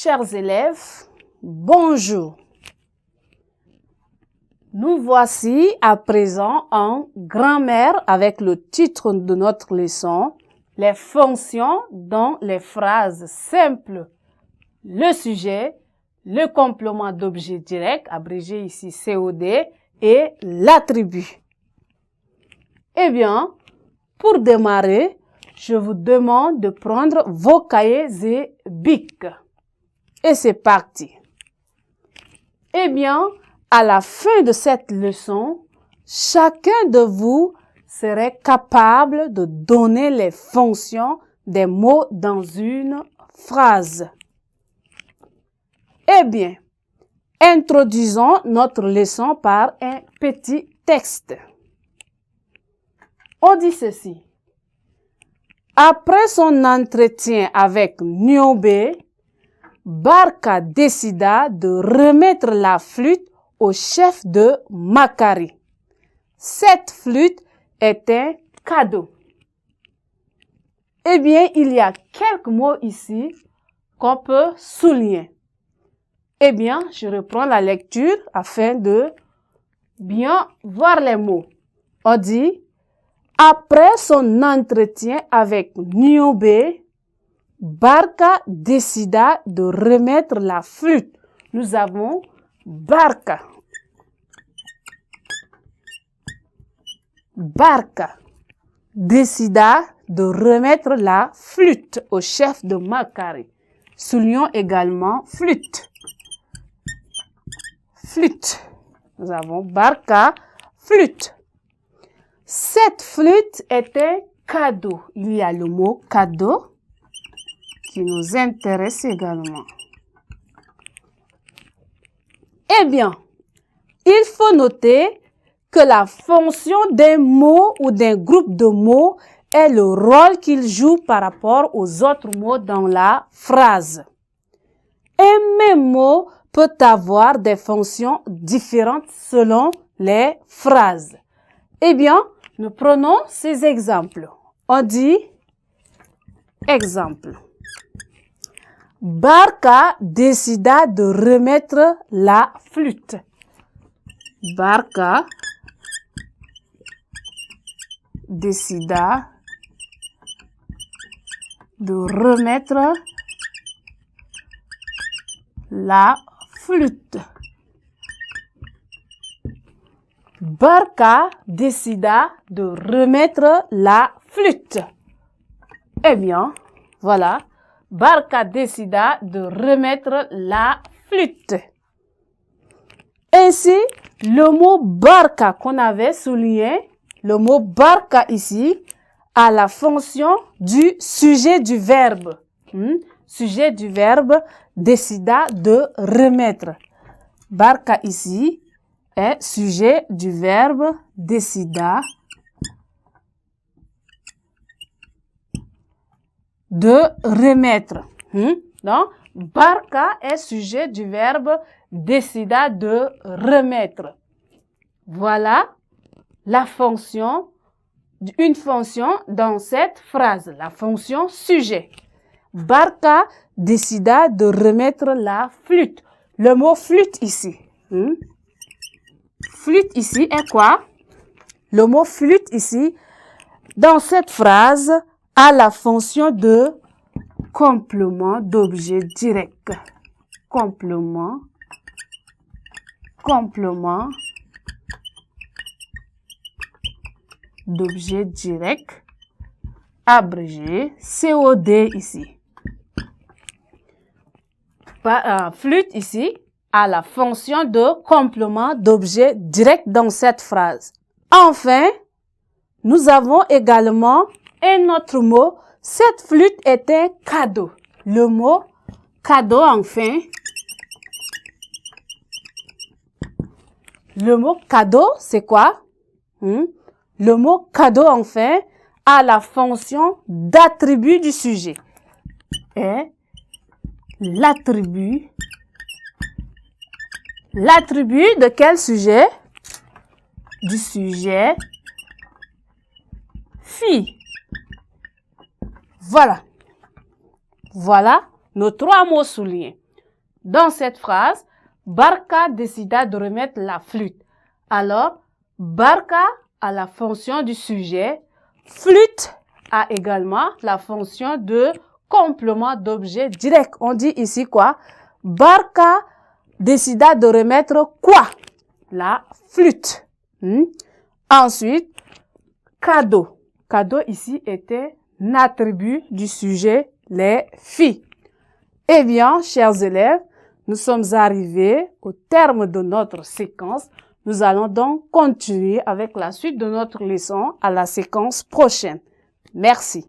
Chers élèves, bonjour. Nous voici à présent en grammaire avec le titre de notre leçon, les fonctions dans les phrases simples, le sujet, le complément d'objet direct, abrégé ici COD, et l'attribut. Eh bien, pour démarrer, je vous demande de prendre vos cahiers et bics. Et c'est parti. Eh bien, à la fin de cette leçon, chacun de vous serait capable de donner les fonctions des mots dans une phrase. Eh bien, introduisons notre leçon par un petit texte. On dit ceci. Après son entretien avec Niobé, Barka décida de remettre la flûte au chef de Makari. Cette flûte est un cadeau. Eh bien, il y a quelques mots ici qu'on peut souligner. Eh bien, je reprends la lecture afin de bien voir les mots. On dit, après son entretien avec Niobé, Barka décida de remettre la flûte. Nous avons Barka. Barka décida de remettre la flûte au chef de Makari. Soulignons également flûte. Flûte. Nous avons Barka, flûte. Cette flûte est un cadeau. Il y a le mot cadeau qui nous intéresse également. Eh bien, il faut noter que la fonction d'un mot ou d'un groupe de mots est le rôle qu'il joue par rapport aux autres mots dans la phrase. Un même mot peut avoir des fonctions différentes selon les phrases. Eh bien, nous prenons ces exemples. On dit, exemple. Barka décida de remettre la flûte. Barka décida de remettre la flûte. Barka décida de remettre la flûte. Eh bien, voilà. Barka décida de remettre la flûte. Ainsi, le mot Barka qu'on avait souligné, le mot Barka ici, a la fonction du sujet du verbe. Sujet du verbe décida de remettre. Barka ici est sujet du verbe décida de remettre. Donc, Barka est sujet du verbe décida de remettre. Voilà la fonction, une fonction dans cette phrase, la fonction sujet. Barka décida de remettre la flûte. Le mot flûte ici. Flûte ici est quoi? Le mot flûte ici, dans cette phrase, a la fonction de complément d'objet direct. Complément d'objet direct, abrégé, COD ici. Flûte ici a la fonction de complément d'objet direct dans cette phrase. Enfin, nous avons également un autre mot. Cette flûte est un cadeau. Le mot cadeau, enfin. Le mot cadeau, c'est quoi? Le mot cadeau, enfin, a la fonction d'attribut du sujet. Et l'attribut. L'attribut de quel sujet? Du sujet fille. Voilà. Voilà nos trois mots soulignés. Dans cette phrase, Barka décida de remettre la flûte. Alors, Barka a la fonction du sujet. Flûte a également la fonction de complément d'objet direct. On dit ici quoi? Barka décida de remettre quoi? La flûte. Ensuite, cadeau. Cadeau ici était un attribut du sujet, les filles. Eh bien, chers élèves, nous sommes arrivés au terme de notre séquence. Nous allons donc continuer avec la suite de notre leçon à la séquence prochaine. Merci.